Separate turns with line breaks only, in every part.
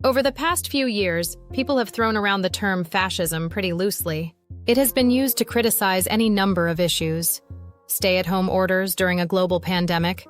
Over the past few years, people have thrown around the term fascism pretty loosely. It has been used to criticize any number of issues: stay-at-home orders during a global pandemic,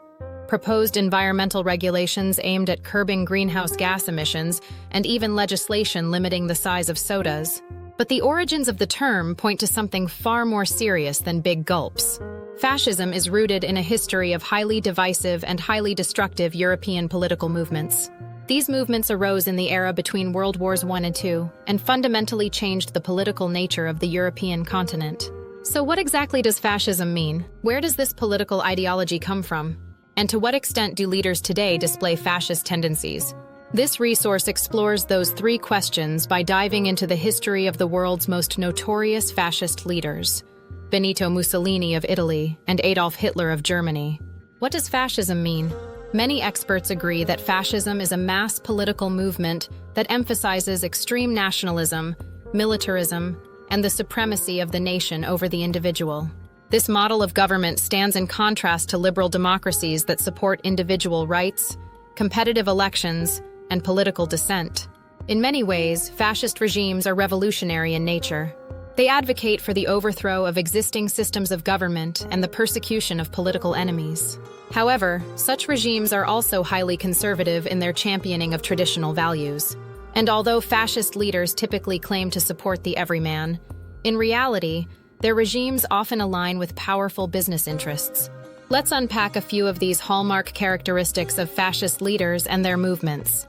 proposed environmental regulations aimed at curbing greenhouse gas emissions, and even legislation limiting the size of sodas. But the origins of the term point to something far more serious than big gulps. Fascism is rooted in a history of highly divisive and highly destructive European political movements. These movements arose in the era between World Wars I and II and fundamentally changed the political nature of the European continent. So what exactly does fascism mean? Where does this political ideology come from? And to what extent do leaders today display fascist tendencies? This resource explores those three questions by diving into the history of the world's most notorious fascist leaders: Benito Mussolini of Italy and Adolf Hitler of Germany. What does fascism mean? Many experts agree that fascism is a mass political movement that emphasizes extreme nationalism, militarism, and the supremacy of the nation over the individual. This model of government stands in contrast to liberal democracies that support individual rights, competitive elections, and political dissent. In many ways, fascist regimes are revolutionary in nature. They advocate for the overthrow of existing systems of government and the persecution of political enemies. However, such regimes are also highly conservative in their championing of traditional values. And although fascist leaders typically claim to support the everyman, in reality, their regimes often align with powerful business interests. Let's unpack a few of these hallmark characteristics of fascist leaders and their movements.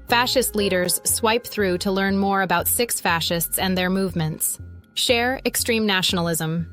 Fascist leaders swipe through to learn more about 6 fascists and their movements. Share extreme nationalism.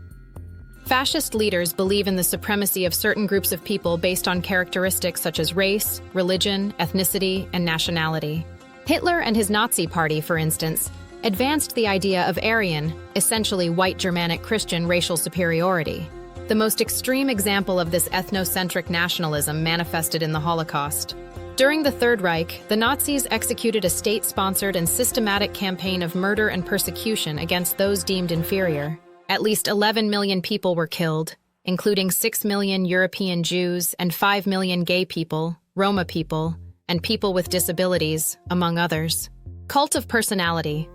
Fascist leaders believe in the supremacy of certain groups of people based on characteristics such as race, religion, ethnicity, and nationality. Hitler and his Nazi Party, for instance, advanced the idea of Aryan, essentially white Germanic Christian racial superiority. The most extreme example of this ethnocentric nationalism manifested in the Holocaust. During the Third Reich, the Nazis executed a state-sponsored and systematic campaign of murder and persecution against those deemed inferior. At least 11 million people were killed, including 6 million European Jews and 5 million gay people, Roma people, and people with disabilities, among others. Cult of personality.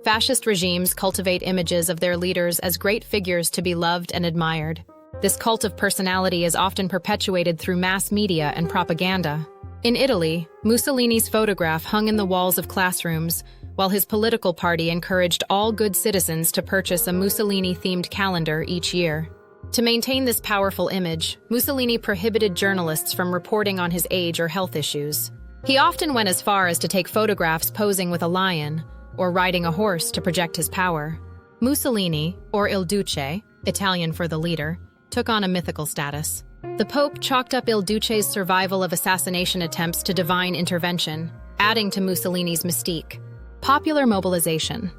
Fascist regimes cultivate images of their leaders as great figures to be loved and admired. This cult of personality is often perpetuated through mass media and propaganda. In Italy, Mussolini's photograph hung in the walls of classrooms, while his political party encouraged all good citizens to purchase a Mussolini-themed calendar each year. To maintain this powerful image, Mussolini prohibited journalists from reporting on his age or health issues. He often went as far as to take photographs posing with a lion or riding a horse to project his power. Mussolini, or Il Duce, Italian for the leader, took on a mythical status. The Pope chalked up Il Duce's survival of assassination attempts to divine intervention, adding to Mussolini's mystique. Popular mobilization.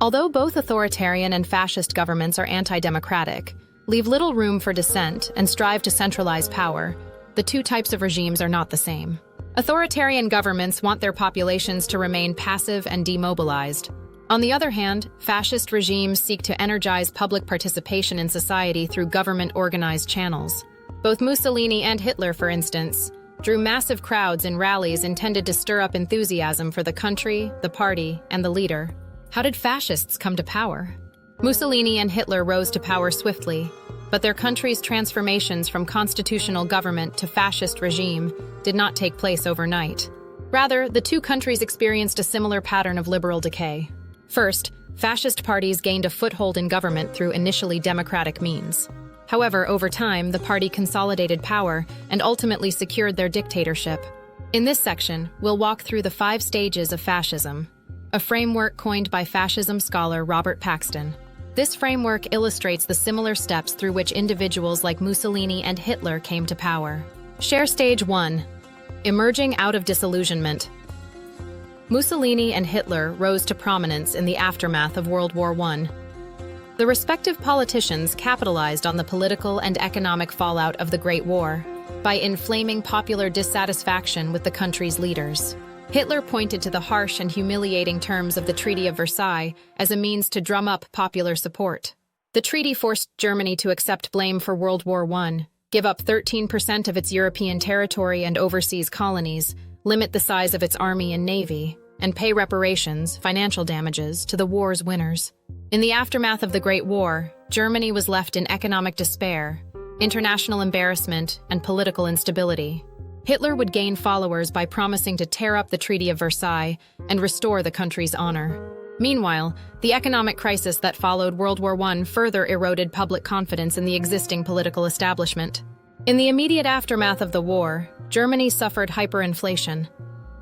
Although both authoritarian and fascist governments are anti-democratic, leave little room for dissent, and strive to centralize power, the two types of regimes are not the same. Authoritarian governments want their populations to remain passive and demobilized. On the other hand, fascist regimes seek to energize public participation in society through government-organized channels. Both Mussolini and Hitler, for instance, drew massive crowds in rallies intended to stir up enthusiasm for the country, the party, and the leader. How did fascists come to power? Mussolini and Hitler rose to power swiftly, but their country's transformations from constitutional government to fascist regime did not take place overnight. Rather, the two countries experienced a similar pattern of liberal decay. First, fascist parties gained a foothold in government through initially democratic means. However, over time, the party consolidated power and ultimately secured their dictatorship. In this section, we'll walk through the 5 stages of fascism, a framework coined by fascism scholar Robert Paxton. This framework illustrates the similar steps through which individuals like Mussolini and Hitler came to power. Share Stage 1. Emerging out of disillusionment. Mussolini and Hitler rose to prominence in the aftermath of World War I. The respective politicians capitalized on the political and economic fallout of the Great War by inflaming popular dissatisfaction with the country's leaders. Hitler pointed to the harsh and humiliating terms of the Treaty of Versailles as a means to drum up popular support. The treaty forced Germany to accept blame for World War I, give up 13% of its European territory and overseas colonies, limit the size of its army and navy, and pay reparations, financial damages, to the war's winners. In the aftermath of the Great War, Germany was left in economic despair, international embarrassment, and political instability. Hitler would gain followers by promising to tear up the Treaty of Versailles and restore the country's honor. Meanwhile, the economic crisis that followed World War I further eroded public confidence in the existing political establishment. In the immediate aftermath of the war, Germany suffered hyperinflation,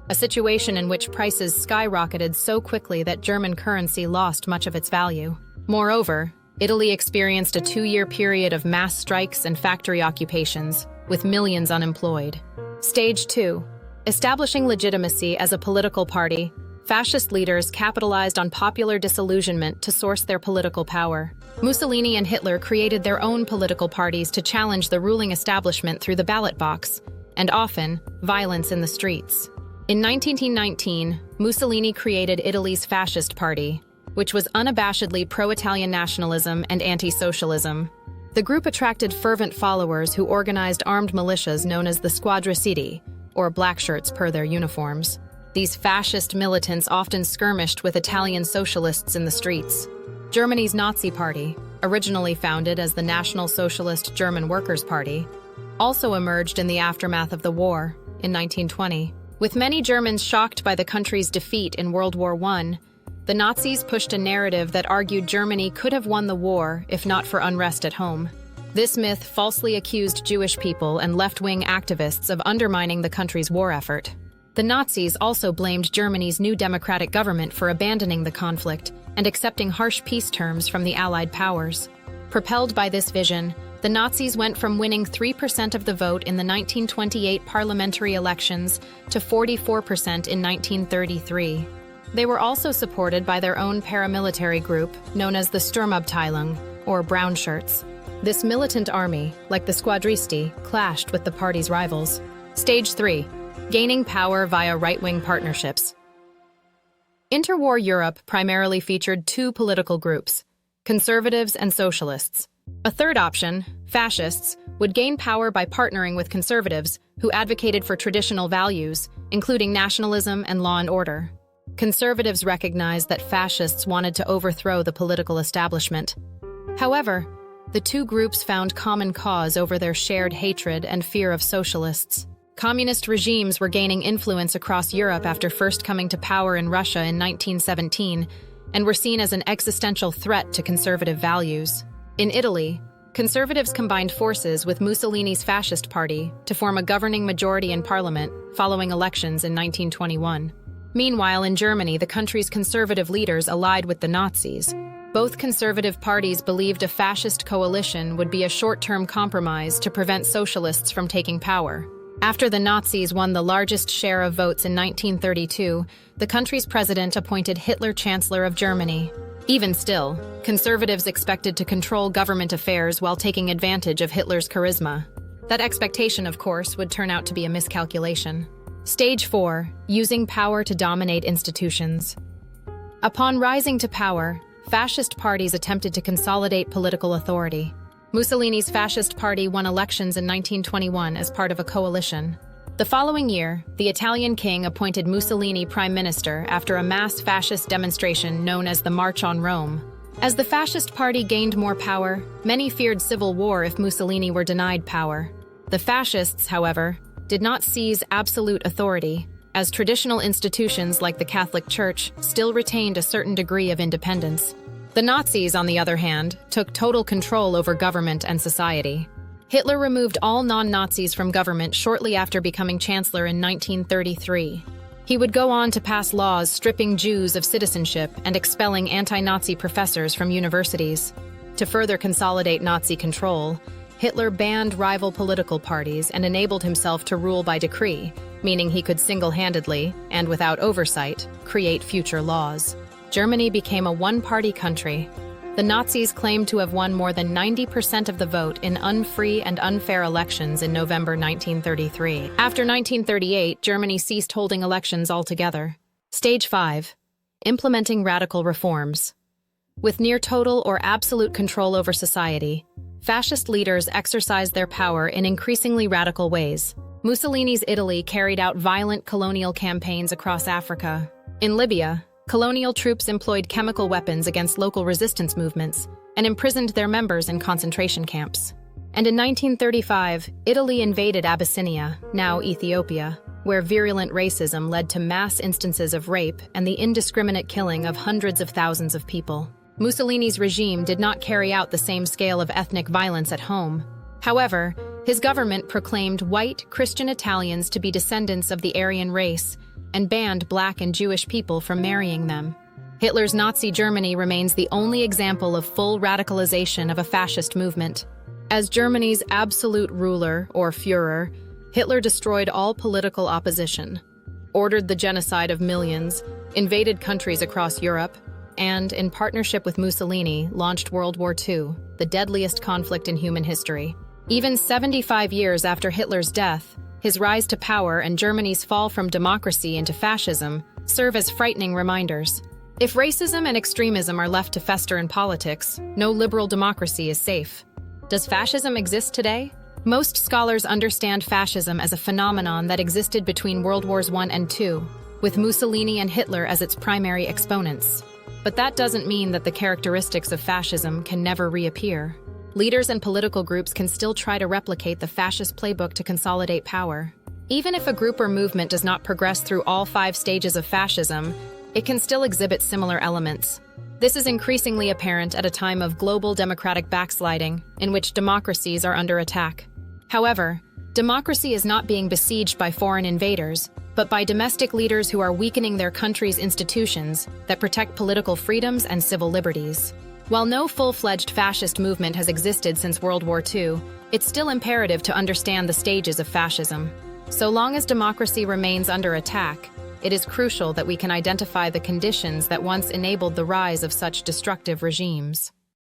a situation in which prices skyrocketed so quickly that German currency lost much of its value. Moreover, Italy experienced a 2-year period of mass strikes and factory occupations, with millions unemployed. Stage 2. Establishing legitimacy as a political party, fascist leaders capitalized on popular disillusionment to source their political power. Mussolini and Hitler created their own political parties to challenge the ruling establishment through the ballot box, and often, violence in the streets. In 1919, Mussolini created Italy's Fascist Party, which was unabashedly pro-Italian nationalism and anti-socialism. The group attracted fervent followers who organized armed militias known as the Squadra City, or black shirts per their uniforms. These fascist militants often skirmished with Italian socialists in the streets. Germany's Nazi Party, originally founded as the National Socialist German Workers' Party, also emerged in the aftermath of the war, in 1920. With many Germans shocked by the country's defeat in World War I, the Nazis pushed a narrative that argued Germany could have won the war if not for unrest at home. This myth falsely accused Jewish people and left-wing activists of undermining the country's war effort. The Nazis also blamed Germany's new democratic government for abandoning the conflict and accepting harsh peace terms from the Allied powers. Propelled by this vision, the Nazis went from winning 3% of the vote in the 1928 parliamentary elections to 44% in 1933. They were also supported by their own paramilitary group, known as the Sturmabteilung, or Brown Shirts. This militant army, like the Squadristi, clashed with the party's rivals. Stage 3. Gaining power via right-wing partnerships. Interwar Europe primarily featured two political groups, conservatives and socialists. A third option, fascists, would gain power by partnering with conservatives who advocated for traditional values, including nationalism and law and order. Conservatives recognized that fascists wanted to overthrow the political establishment. However, the two groups found common cause over their shared hatred and fear of socialists. Communist regimes were gaining influence across Europe after first coming to power in Russia in 1917, and were seen as an existential threat to conservative values. In Italy, conservatives combined forces with Mussolini's Fascist Party to form a governing majority in parliament following elections in 1921. Meanwhile, in Germany, the country's conservative leaders allied with the Nazis. Both conservative parties believed a fascist coalition would be a short-term compromise to prevent socialists from taking power. After the Nazis won the largest share of votes in 1932, the country's president appointed Hitler Chancellor of Germany. Even still, conservatives expected to control government affairs while taking advantage of Hitler's charisma. That expectation, of course, would turn out to be a miscalculation. Stage 4. Using power to dominate institutions. Upon rising to power, fascist parties attempted to consolidate political authority. Mussolini's Fascist Party won elections in 1921 as part of a coalition. The following year, the Italian king appointed Mussolini prime minister after a mass fascist demonstration known as the March on Rome. As the Fascist Party gained more power, many feared civil war if Mussolini were denied power. The fascists, however, did not seize absolute authority, as traditional institutions like the Catholic Church still retained a certain degree of independence. The Nazis, on the other hand, took total control over government and society. Hitler removed all non-Nazis from government shortly after becoming chancellor in 1933. He would go on to pass laws stripping Jews of citizenship and expelling anti-Nazi professors from universities. To further consolidate Nazi control, Hitler banned rival political parties and enabled himself to rule by decree, meaning he could single-handedly, and without oversight, create future laws. Germany became a one-party country. The Nazis claimed to have won more than 90% of the vote in unfree and unfair elections in November 1933. After 1938, Germany ceased holding elections altogether. Stage 5. Implementing radical reforms. With near total or absolute control over society, fascist leaders exercised their power in increasingly radical ways. Mussolini's Italy carried out violent colonial campaigns across Africa. In Libya, colonial troops employed chemical weapons against local resistance movements and imprisoned their members in concentration camps. And in 1935, Italy invaded Abyssinia, now Ethiopia, where virulent racism led to mass instances of rape and the indiscriminate killing of hundreds of thousands of people. Mussolini's regime did not carry out the same scale of ethnic violence at home. However, his government proclaimed white Christian Italians to be descendants of the Aryan race and banned Black and Jewish people from marrying them. Hitler's Nazi Germany remains the only example of full radicalization of a fascist movement. As Germany's absolute ruler, or Führer, Hitler destroyed all political opposition, ordered the genocide of millions, invaded countries across Europe, and, in partnership with Mussolini, launched World War II, the deadliest conflict in human history. Even 75 years after Hitler's death, his rise to power and Germany's fall from democracy into fascism serve as frightening reminders. If racism and extremism are left to fester in politics, no liberal democracy is safe. Does fascism exist today? Most scholars understand fascism as a phenomenon that existed between World Wars I and II, with Mussolini and Hitler as its primary exponents. But that doesn't mean that the characteristics of fascism can never reappear. Leaders and political groups can still try to replicate the fascist playbook to consolidate power. Even if a group or movement does not progress through all 5 stages of fascism, it can still exhibit similar elements. This is increasingly apparent at a time of global democratic backsliding, in which democracies are under attack. However, democracy is not being besieged by foreign invaders, but by domestic leaders who are weakening their country's institutions that protect political freedoms and civil liberties. While no full-fledged fascist movement has existed since World War II, it's still imperative to understand the stages of fascism. So long as democracy remains under attack, it is crucial that we can identify the conditions that once enabled the rise of such destructive regimes.